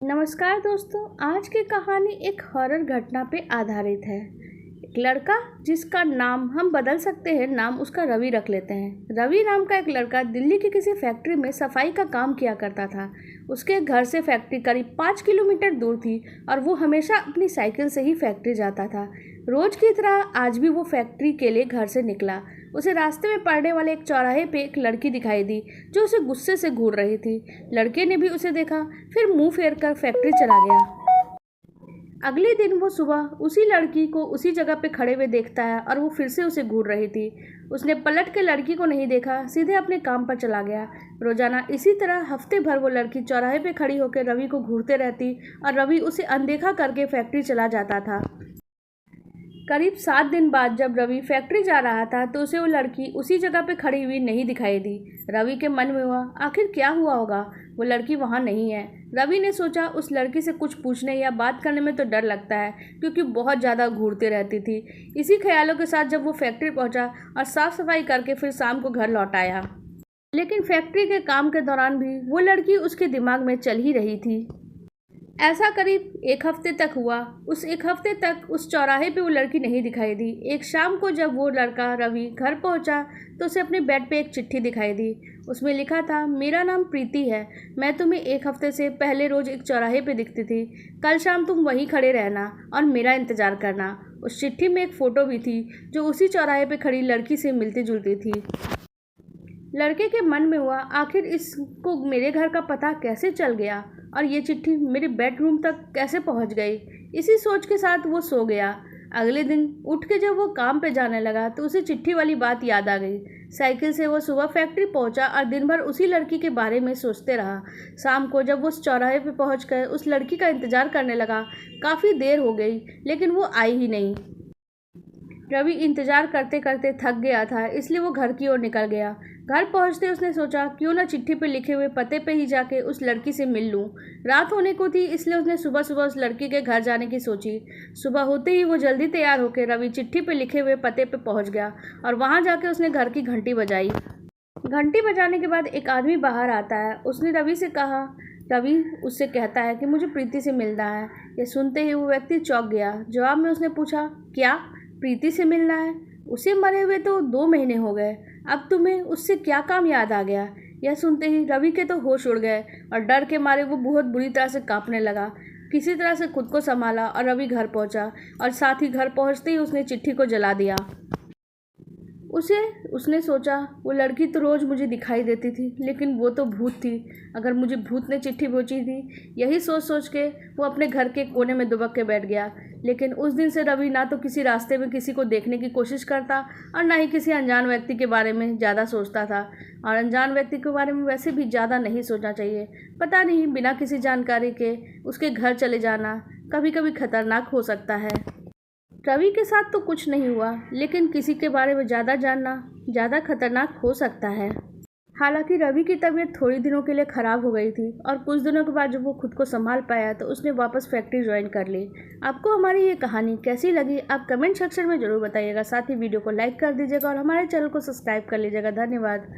नमस्कार दोस्तों। आज की कहानी एक हॉरर घटना पे आधारित है। एक लड़का जिसका नाम हम बदल सकते हैं, नाम उसका रवि रख लेते हैं। रवि नाम का एक लड़का दिल्ली की किसी फैक्ट्री में सफाई का काम किया करता था। उसके घर से फैक्ट्री करीब 5 किलोमीटर दूर थी और वो हमेशा अपनी साइकिल से ही फैक्ट्री जाता था। रोज की तरह आज भी वो फैक्ट्री के लिए घर से निकला। उसे रास्ते में पड़ने वाले एक चौराहे पे एक लड़की दिखाई दी जो उसे गुस्से से घूर रही थी। लड़के ने भी उसे देखा, फिर मुंह फेर कर फैक्ट्री चला गया। अगले दिन वो सुबह उसी लड़की को उसी जगह पे खड़े हुए देखता है और वो फिर से उसे घूर रही थी। उसने पलट के लड़की को नहीं देखा, सीधे अपने काम पर चला गया। रोजाना इसी तरह हफ्ते भर वो लड़की चौराहे पे खड़ी होकर रवि को घूरते रहती और रवि उसे अनदेखा करके फैक्ट्री चला जाता था। करीब 7 दिन बाद जब रवि फैक्ट्री जा रहा था तो उसे वो लड़की उसी जगह पे खड़ी हुई नहीं दिखाई दी। रवि के मन में हुआ, आखिर क्या हुआ होगा, वो लड़की वहाँ नहीं है। रवि ने सोचा उस लड़की से कुछ पूछने या बात करने में तो डर लगता है क्योंकि बहुत ज़्यादा घूरती रहती थी। इसी ख्यालों के साथ जब वो फैक्ट्री पहुँचा और साफ सफाई करके फिर शाम को घर लौट आया, लेकिन फैक्ट्री के काम के दौरान भी वो लड़की उसके दिमाग में चल ही रही थी। ऐसा करीब 1 हफ्ते तक हुआ। उस 1 हफ्ते तक उस चौराहे पे वो लड़की नहीं दिखाई दी। एक शाम को जब वो लड़का रवि घर पहुंचा तो उसे अपने बेड पे एक चिट्ठी दिखाई दी। उसमें लिखा था, मेरा नाम प्रीति है, मैं तुम्हें 1 हफ्ते से पहले रोज़ एक चौराहे पे दिखती थी। कल शाम तुम वहीं खड़े रहना और मेरा इंतज़ार करना। उस चिट्ठी में एक फ़ोटो भी थी जो उसी चौराहे पे खड़ी लड़की से मिलती जुलती थी। लड़के के मन में हुआ, आखिर इसको मेरे घर का पता कैसे चल गया और ये चिट्ठी मेरे बेडरूम तक कैसे पहुंच गई। इसी सोच के साथ वो सो गया। अगले दिन उठ के जब वो काम पे जाने लगा तो उसे चिट्ठी वाली बात याद आ गई। साइकिल से वो सुबह फैक्ट्री पहुंचा और दिन भर उसी लड़की के बारे में सोचते रहा। शाम को जब वो उस चौराहे पे पहुँच कर उस लड़की का इंतज़ार करने लगा, काफ़ी देर हो गई लेकिन वो आई ही नहीं। रवि इंतजार करते करते थक गया था, इसलिए वो घर की ओर निकल गया। घर पहुंचते उसने सोचा क्यों ना चिट्ठी पे लिखे हुए पते पे ही जाके उस लड़की से मिल लूं। रात होने को थी, इसलिए उसने सुबह सुबह उस लड़की के घर जाने की सोची। सुबह होते ही वो जल्दी तैयार होकर रवि चिट्ठी पे लिखे हुए पते पे पहुंच गया और वहां जाके उसने घर की घंटी बजाई। घंटी बजाने के बाद एक आदमी बाहर आता है। उसने रवि से कहा, रवि उससे कहता है कि मुझे प्रीति से मिलना है। ये सुनते ही वो व्यक्ति चौंक गया। जवाब में उसने पूछा, क्या प्रीति से मिलना है? उसे मरे हुए तो 2 महीने हो गए, अब तुम्हें उससे क्या काम याद आ गया? यह सुनते ही रवि के तो होश उड़ गए और डर के मारे वो बहुत बुरी तरह से कांपने लगा। किसी तरह से खुद को संभाला और रवि घर पहुंचा और साथ ही घर पहुंचते ही उसने चिट्ठी को जला दिया। उसने सोचा, वो लड़की तो रोज़ मुझे दिखाई देती थी लेकिन वो तो भूत थी। अगर मुझे भूत ने चिट्ठी भेजी थी, यही सोच सोच के वो अपने घर के कोने में दुबक के बैठ गया। लेकिन उस दिन से रवि ना तो किसी रास्ते में किसी को देखने की कोशिश करता और ना ही किसी अनजान व्यक्ति के बारे में ज़्यादा सोचता था। और अनजान व्यक्ति के बारे में वैसे भी ज़्यादा नहीं सोचना चाहिए। पता नहीं बिना किसी जानकारी के उसके घर चले जाना कभी कभी खतरनाक हो सकता है। रवि के साथ तो कुछ नहीं हुआ, लेकिन किसी के बारे में ज़्यादा जानना ज़्यादा खतरनाक हो सकता है। हालांकि रवि की तबीयत थोड़ी दिनों के लिए ख़राब हो गई थी और कुछ दिनों के बाद जब वो खुद को संभाल पाया तो उसने वापस फैक्ट्री ज्वाइन कर ली। आपको हमारी ये कहानी कैसी लगी आप कमेंट सेक्शन में ज़रूर बताइएगा। साथ ही वीडियो को लाइक कर दीजिएगा और हमारे चैनल को सब्सक्राइब कर लीजिएगा। धन्यवाद।